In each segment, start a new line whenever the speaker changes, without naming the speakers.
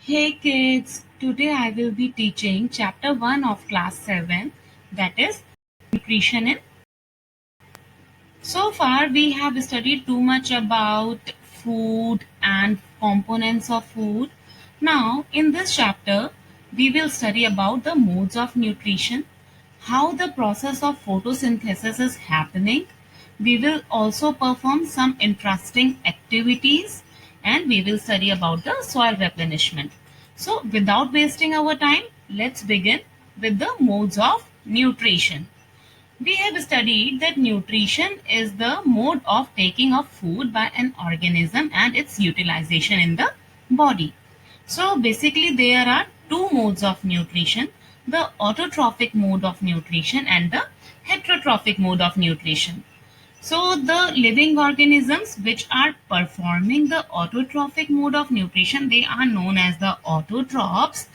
Hey kids, today I will be teaching chapter 1 of class 7, that is nutrition in. So far we have studied too much about food and components of food. Now in this chapter we will study about the modes of nutrition, how the process of photosynthesis is happening. We will also perform some interesting activities and we will study about the soil replenishment. So without wasting our time, let's begin with the modes of nutrition. We have studied that nutrition is the mode of taking of food by an organism and its utilization in the body. So basically there are two modes of nutrition, the autotrophic mode of nutrition and the heterotrophic mode of nutrition. So the living organisms which are performing the autotrophic mode of nutrition, they are known as the autotrophs.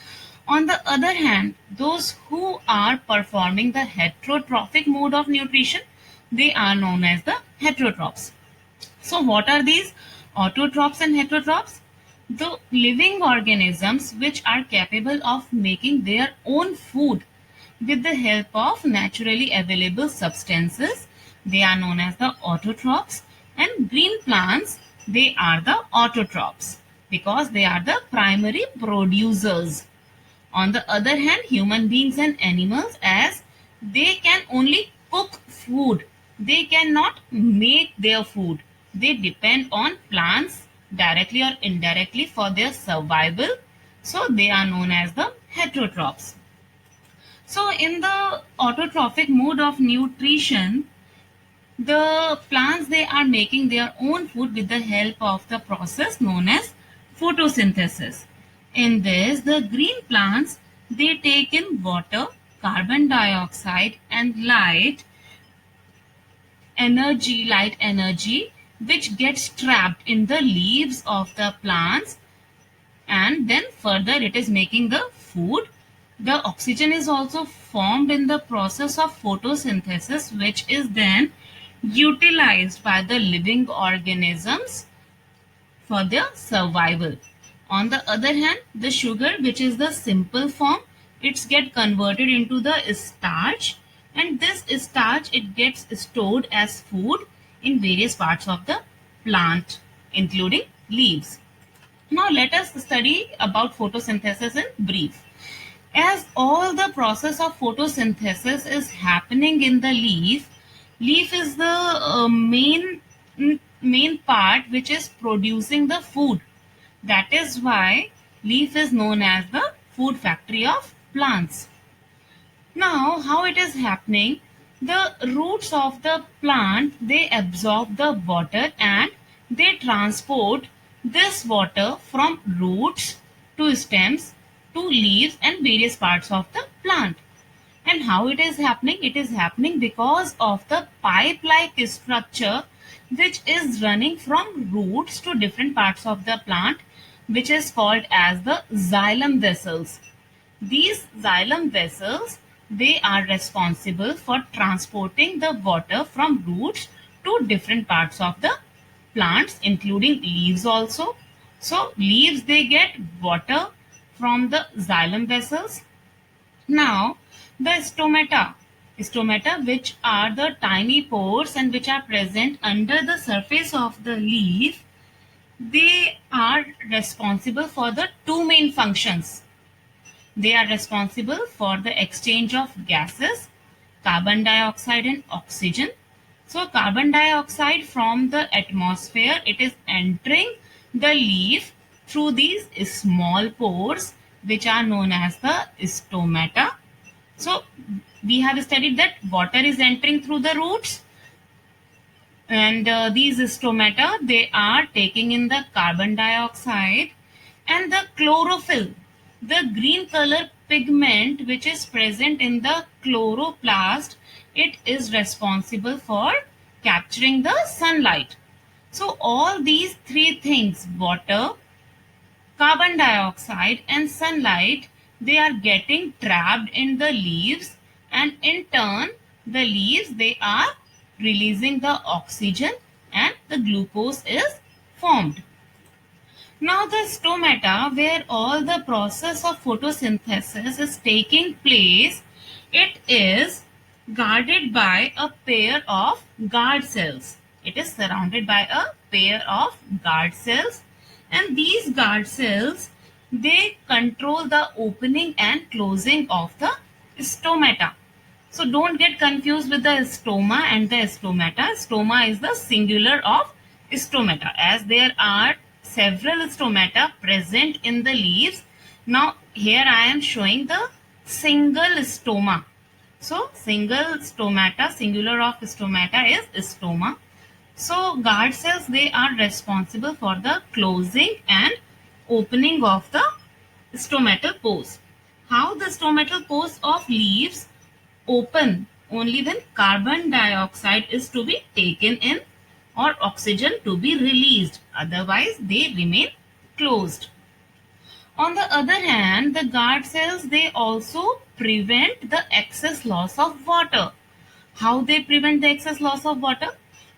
On the other hand, those who are performing the heterotrophic mode of nutrition, they are known as the heterotrophs. So what are these autotrophs and heterotrophs? The living organisms which are capable of making their own food with the help of naturally available substances, they are known as the autotrophs, and green plants, they are the autotrophs because they are the primary producers. On the other hand, human beings and animals, as they can only cook food, they cannot make their food. They depend on plants directly or indirectly for their survival. So they are known as the heterotrophs. So in the autotrophic mode of nutrition, the plants, they are making their own food with the help of the process known as photosynthesis. In this, the green plants, they take in water, carbon dioxide and light energy, which gets trapped in the leaves of the plants, and then further it is making the food. The oxygen is also formed in the process of photosynthesis, which is then utilized by the living organisms for their survival. On the other hand, the sugar, which is the simple form, it's get converted into the starch, and this starch, it gets stored as food in various parts of the plant, including leaves. Now let us study about photosynthesis in brief. As all the process of photosynthesis is happening in the leaf is the main part which is producing the food. That is why leaf is known as the food factory of plants. Now, how it is happening? The roots of the plant, they absorb the water and they transport this water from roots to stems to leaves and various parts of the plant. And how it is happening? It is happening because of the pipe-like structure which is running from roots to different parts of the plant, which is called as the xylem vessels. These xylem vessels, they are responsible for transporting the water from roots to different parts of the plants, including leaves also. So leaves, they get water from the xylem vessels. Now, the stomata, which are the tiny pores and which are present under the surface of the leaf, they are responsible for the two main functions. They are responsible for the exchange of gases, carbon dioxide and oxygen. So carbon dioxide from the atmosphere, it is entering the leaf through these small pores which are known as the stomata. So we have studied that water is entering through the roots, and these stomata, they are taking in the carbon dioxide, and the chlorophyll, the green color pigment which is present in the chloroplast, it is responsible for capturing the sunlight. So all these three things, water, carbon dioxide and sunlight, they are getting trapped in the leaves, and in turn the leaves, they are releasing the oxygen and the glucose is formed. Now the stomata, where all the process of photosynthesis is taking place, it is guarded by a pair of guard cells. It is surrounded by a pair of guard cells, and these guard cells, they control the opening and closing of the stomata. So don't get confused with the stoma and the stomata. Stoma is the singular of stomata, as there are several stomata present in the leaves. Now here I am showing the single stoma. So single stomata, singular of stomata is stoma. So guard cells, they are responsible for the closing and opening of the stomatal pores. How the stomatal pores of leaves open only when carbon dioxide is to be taken in or oxygen to be released. Otherwise, they remain closed. On the other hand, the guard cells, they also prevent the excess loss of water. How they prevent the excess loss of water?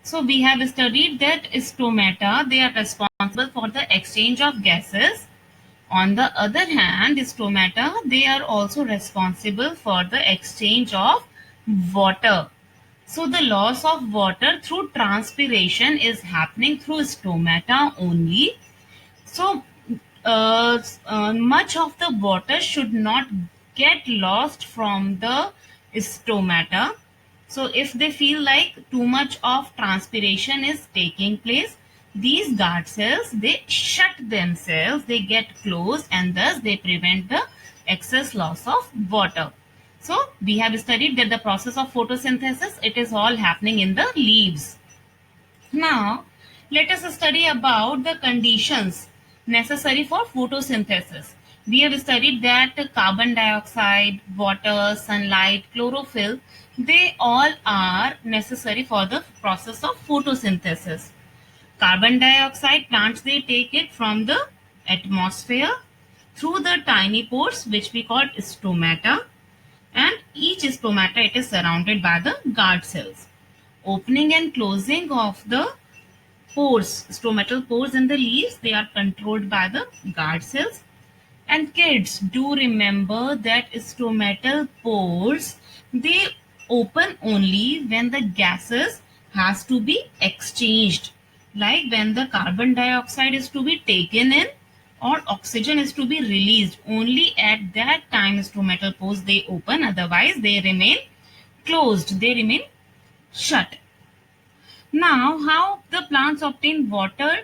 So we have studied that stomata, they are responsible for the exchange of gases. On the other hand, stomata, they are also responsible for the exchange of water. So the loss of water through transpiration is happening through stomata only. So much of the water should not get lost from the stomata. So if they feel like too much of transpiration is taking place, these guard cells, they shut themselves, they get closed, and thus they prevent the excess loss of water. So we have studied that the process of photosynthesis, it is all happening in the leaves. Now, let us study about the conditions necessary for photosynthesis. We have studied that carbon dioxide, water, sunlight, chlorophyll, they all are necessary for the process of photosynthesis. Carbon dioxide, plants, they take it from the atmosphere through the tiny pores, which we call stomata, and each stomata, it is surrounded by the guard cells. Opening and closing of the pores, stomatal pores in the leaves, they are controlled by the guard cells. And kids, do remember that stomatal pores, they open only when the gases has to be exchanged, like when the carbon dioxide is to be taken in or oxygen is to be released. Only at that time stomatal pores, they open, otherwise they remain closed, they remain shut. Now, how the plants obtain water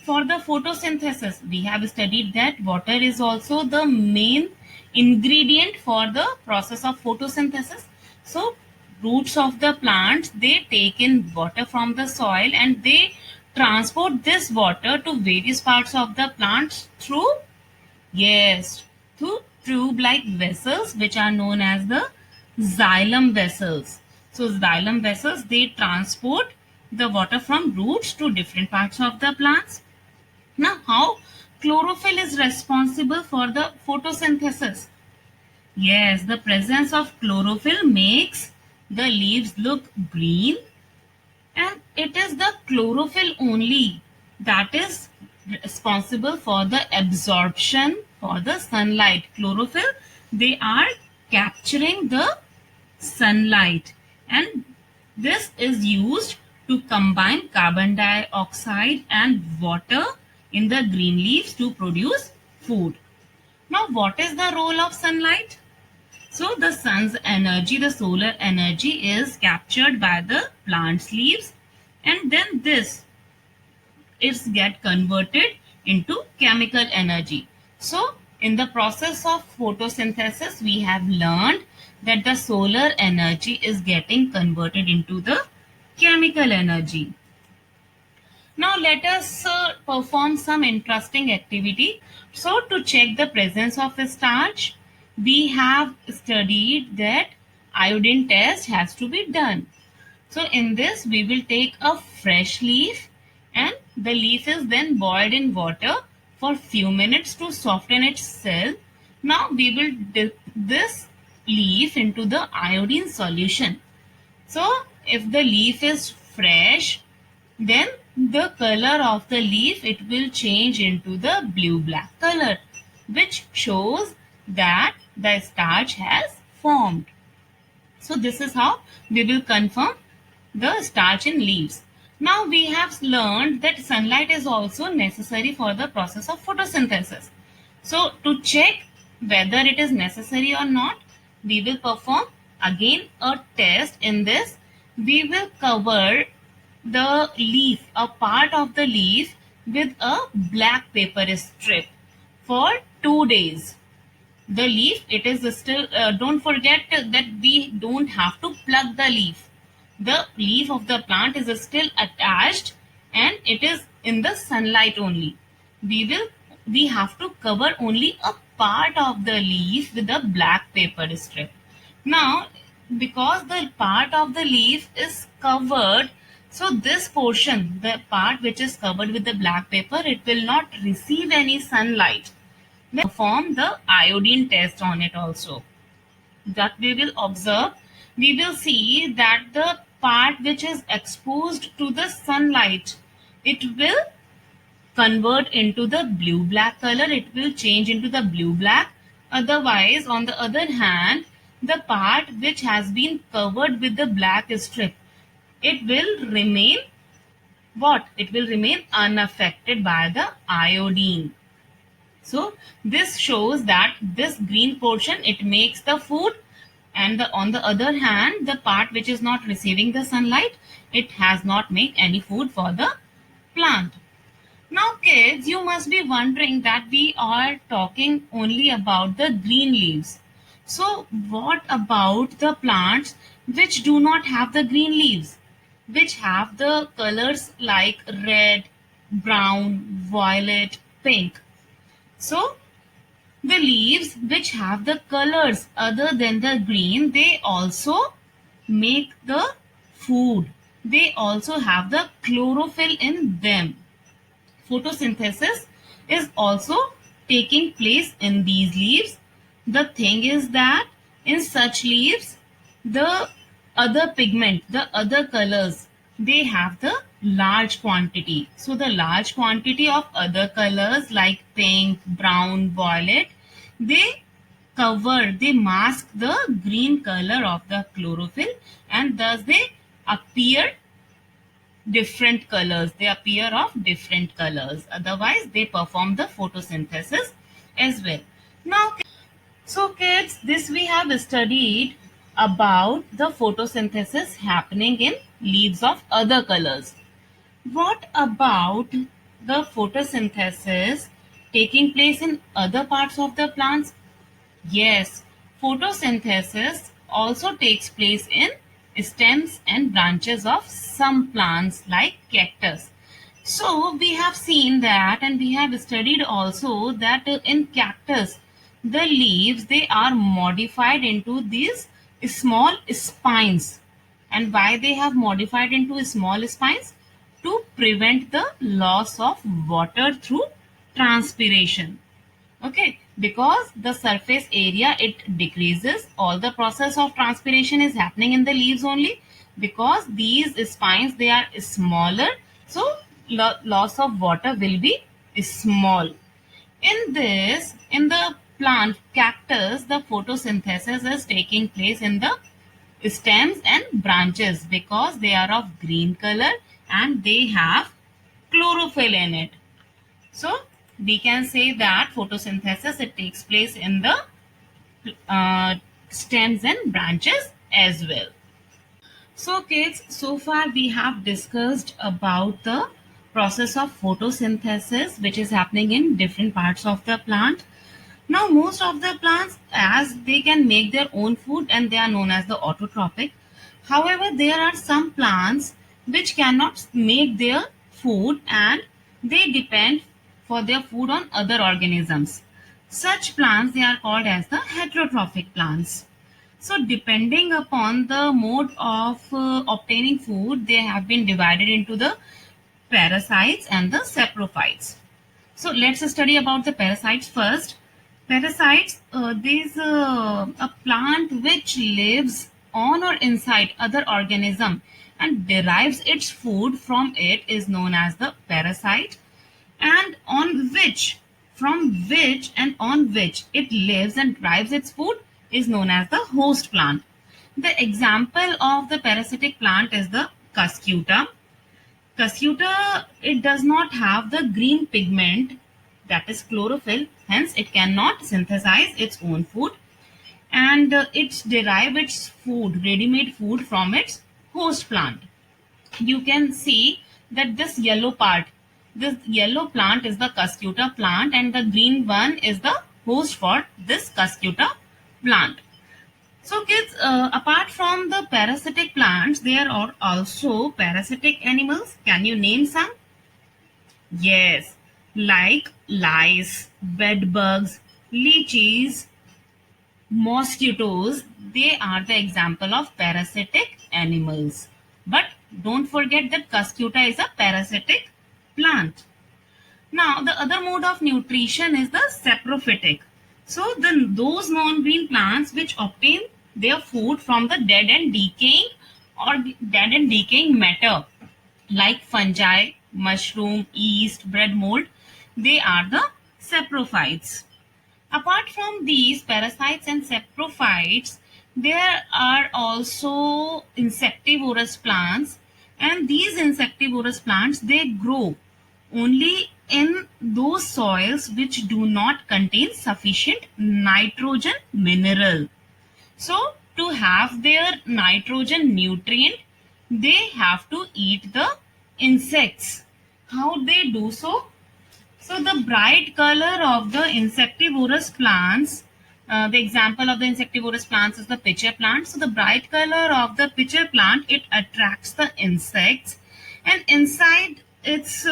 for the photosynthesis? We have studied that water is also the main ingredient for the process of photosynthesis. So, roots of the plants, they take in water from the soil and they transport this water to various parts of the plants through, yes, through tube-like vessels, which are known as the xylem vessels. So xylem vessels, they transport the water from roots to different parts of the plants. Now, how chlorophyll is responsible for the photosynthesis? Yes, the presence of chlorophyll makes the leaves look green, and it is the chlorophyll only that is responsible for the absorption for the sunlight. Chlorophyll, they are capturing the sunlight, and this is used to combine carbon dioxide and water in the green leaves to produce food. Now, what is the role of sunlight? So the sun's energy, the solar energy, is captured by the plant's leaves, and then this is get converted into chemical energy. So in the process of photosynthesis, we have learned that the solar energy is getting converted into the chemical energy. Now let us perform some interesting activity. So to check the presence of a starch, we have studied that iodine test has to be done. So in this, we will take a fresh leaf, and the leaf is then boiled in water for few minutes to soften its cell. Now we will dip this leaf into the iodine solution. So if the leaf is fresh, then the color of the leaf, it will change into the blue-black color, which shows that the starch has formed. So this is how we will confirm the starch in leaves. Now we have learned that sunlight is also necessary for the process of photosynthesis. So to check whether it is necessary or not, we will perform again a test. In this, we will cover the leaf, a part of the leaf, with a black paper strip for 2 days. The leaf, it is still, don't forget that we don't have to pluck the leaf. The leaf of the plant is still attached and it is in the sunlight only. We have to cover only a part of the leaf with a black paper strip. Now, because the part of the leaf is covered, so this portion, the part which is covered with the black paper, it will not receive any sunlight. Let's perform the iodine test on it also. That we will observe, we will see that the part which is exposed to the sunlight, it will convert into the blue black color, it will change into the blue black. Otherwise, on the other hand, the part which has been covered with the black strip, it will remain what? It will remain unaffected by the iodine. So this shows that this green portion, it makes the food, and on the other hand, the part which is not receiving the sunlight, it has not made any food for the plant. Now kids, you must be wondering that we are talking only about the green leaves. So what about the plants which do not have the green leaves, which have the colors like red, brown, violet, pink? So the leaves which have the colors other than the green, they also make the food. They also have the chlorophyll in them. Photosynthesis is also taking place in these leaves. The thing is that in such leaves, the other pigment, the other colors, they have the large quantity. So the large quantity of other colors like pink, brown, violet, they they mask the green color of the chlorophyll, and thus they appear different colors. They appear of different colors. Otherwise, they perform the photosynthesis as well. Now, so kids, this we have studied about the photosynthesis happening in leaves of other colors. What about the photosynthesis taking place in other parts of the plants? Yes, photosynthesis also takes place in stems and branches of some plants like cactus. So we have seen that, and we have studied also that in cactus, the leaves, they are modified into these small spines. And why they have modified into small spines? To prevent the loss of water through transpiration. Okay, because the surface area, it decreases. All the process of transpiration is happening in the leaves only, because these spines, they are smaller, so loss of water will be small. In the plant cactus, the photosynthesis is taking place in the stems and branches, because they are of green color and they have chlorophyll in it. So we can say that photosynthesis, it takes place in the stems and branches as well. So kids, so far we have discussed about the process of photosynthesis which is happening in different parts of the plant. Now most of the plants, as they can make their own food, and they are known as the autotrophic. However, there are some plants which cannot make their food and they depend for their food on other organisms. Such plants, they are called as the heterotrophic plants. So depending upon the mode of obtaining food, they have been divided into the parasites and the saprophytes. So let's study about the parasites first. Parasites, these a plant which lives on or inside other organism, and derives its food from it is known as the parasite, and on which it lives and derives its food is known as the host plant. The example of the parasitic plant is the cuscuta. Cuscuta, it does not have the green pigment, that is chlorophyll, hence it cannot synthesize its own food, and it derive its food, ready-made food, from its host plant. You can see that this yellow plant is the cuscuta plant, and the green one is the host for this cuscuta plant. So kids, apart from the parasitic plants, there are also parasitic animals. Can you name some? Yes, like lice, bed bugs, leeches, mosquitoes. They are the example of parasitic animals. But don't forget that cuscuta is a parasitic plant. Now, the other mode of nutrition is the saprophytic. So, those non-green plants which obtain their food from the dead and decaying matter, like fungi, mushroom, yeast, bread mold, they are the saprophytes. Apart from these parasites and saprophytes, there are also insectivorous plants, and these insectivorous plants, they grow only in those soils which do not contain sufficient nitrogen mineral. So to have their nitrogen nutrient, they have to eat the insects. How they do so? So the bright color of the insectivorous plants, the example of the insectivorous plants is the pitcher plant. So the bright color of the pitcher plant, it attracts the insects, and inside its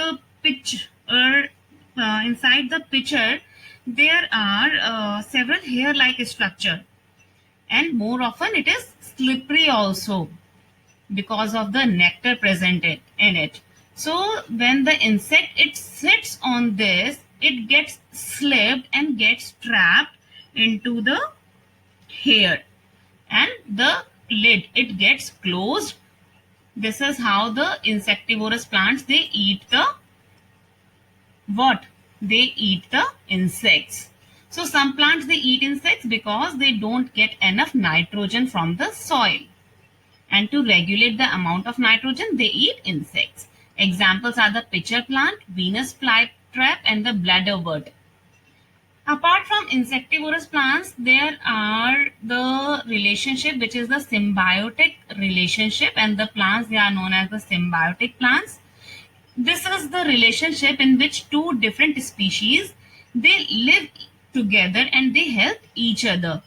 inside the pitcher, there are several hair-like structure, and more often it is slippery also because of the nectar present in it. So when the insect it sits on this, it gets slipped and gets trapped into the hair, and the lid it gets closed. This is how the insectivorous plants, they eat the what? They eat the insects. So some plants, they eat insects because they don't get enough nitrogen from the soil, and to regulate the amount of nitrogen, they eat insects. Examples are the pitcher plant, Venus flytrap, and the bladderbird. Apart from insectivorous plants, there are the relationship which is the symbiotic relationship, and the plants, they are known as the symbiotic plants. This is the relationship in which two different species, they live together and they help each other.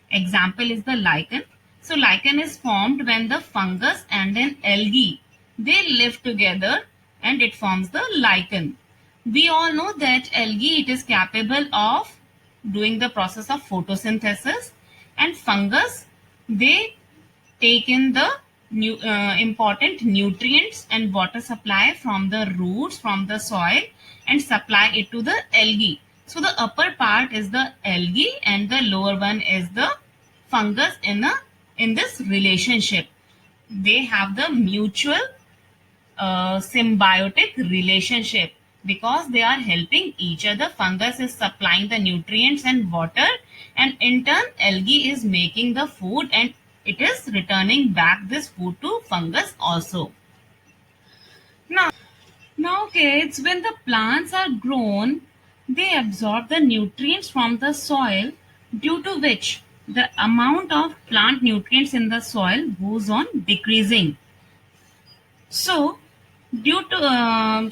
Example is the lichen. So lichen is formed when the fungus and an algae, they live together and it forms the lichen. We all know that algae, it is capable of doing the process of photosynthesis, and fungus, they take in the important nutrients and water supply from the roots, from the soil, and supply it to the algae. So the upper part is the algae and the lower one is the fungus in this relationship. They have the mutual symbiotic relationship because they are helping each other. Fungus is supplying the nutrients and water, and in turn algae is making the food, and it is returning back this food to fungus also. Now kids, when the plants are grown, they absorb the nutrients from the soil, due to which the amount of plant nutrients in the soil goes on decreasing. So due to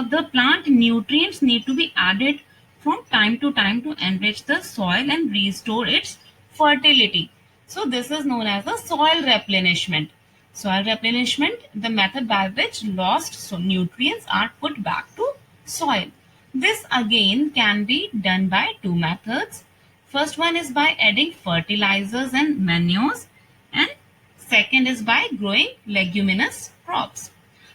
the plant nutrients need to be added from time to time to enrich the soil and restore its fertility. So this is known as the soil replenishment. Soil replenishment, the method by which lost nutrients are put back to soil. This again can be done by two methods. First one is by adding fertilizers and manures, and second is by growing leguminous crops.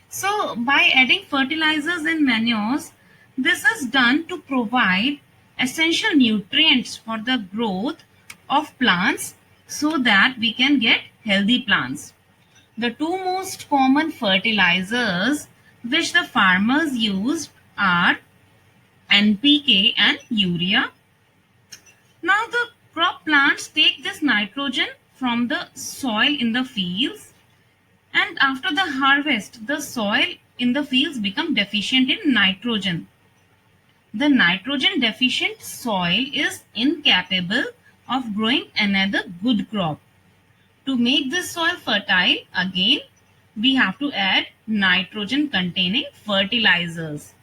So by adding fertilizers and manures, this is done to provide essential nutrients for the growth of plants so that we can get healthy plants. The two most common fertilizers which the farmers use are NPK and urea. Now the crop plants take this nitrogen from the soil in the fields, and after the harvest the soil in the fields become deficient in nitrogen. The nitrogen deficient soil is incapable of growing another good crop. To make this soil fertile again, we have to add nitrogen containing fertilizers.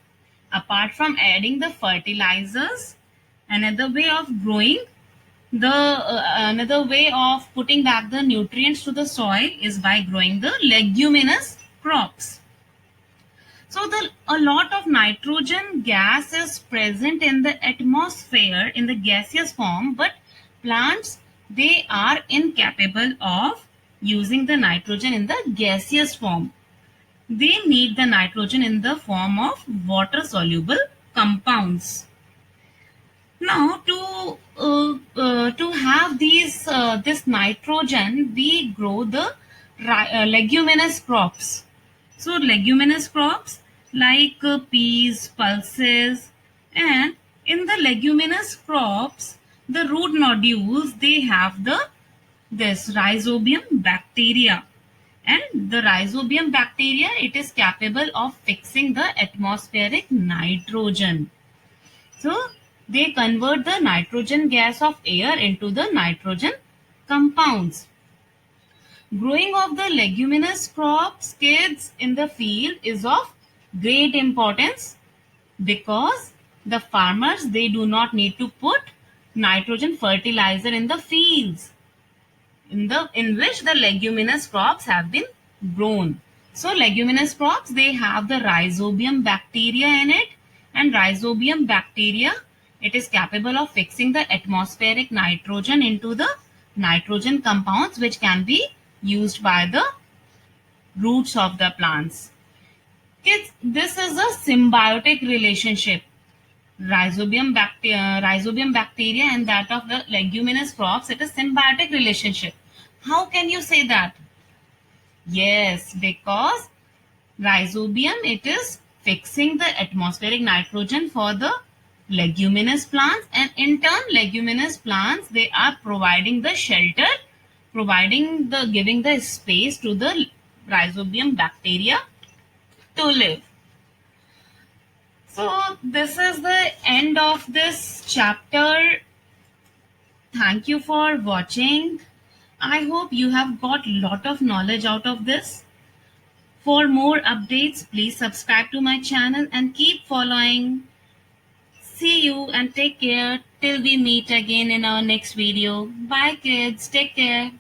Apart from adding the fertilizers, another way of growing another way of putting back the nutrients to the soil is by growing the leguminous crops. So a lot of nitrogen gas is present in the atmosphere in the gaseous form, but plants, they are incapable of using the nitrogen in the gaseous form. They need the nitrogen in the form of water soluble compounds. Now to have this nitrogen, we grow the leguminous crops. So leguminous crops like peas, pulses, and in the leguminous crops, the root nodules, they have this rhizobium bacteria, and the rhizobium bacteria, it is capable of fixing the atmospheric nitrogen. So they convert the nitrogen gas of air into the nitrogen compounds. Growing of the leguminous crops, kids, in the field is of great importance because the farmers, they do not need to put nitrogen fertilizer in the fields in which the leguminous crops have been grown. So leguminous crops, they have the rhizobium bacteria in it, and rhizobium bacteria, it is capable of fixing the atmospheric nitrogen into the nitrogen compounds which can be used by the roots of the plants. Kids, this is a symbiotic relationship. Rhizobium bacteria and that of the leguminous crops, it is symbiotic relationship. How can you say that? Yes, because rhizobium, it is fixing the atmospheric nitrogen for the leguminous plants, and in turn leguminous plants, they are providing the shelter, giving the space to the rhizobium bacteria to live. So this is the end of this chapter. Thank you for watching. I hope you have got a lot of knowledge out of this. For more updates, please subscribe to my channel and keep following. See you and take care till we meet again in our next video. Bye kids. Take care.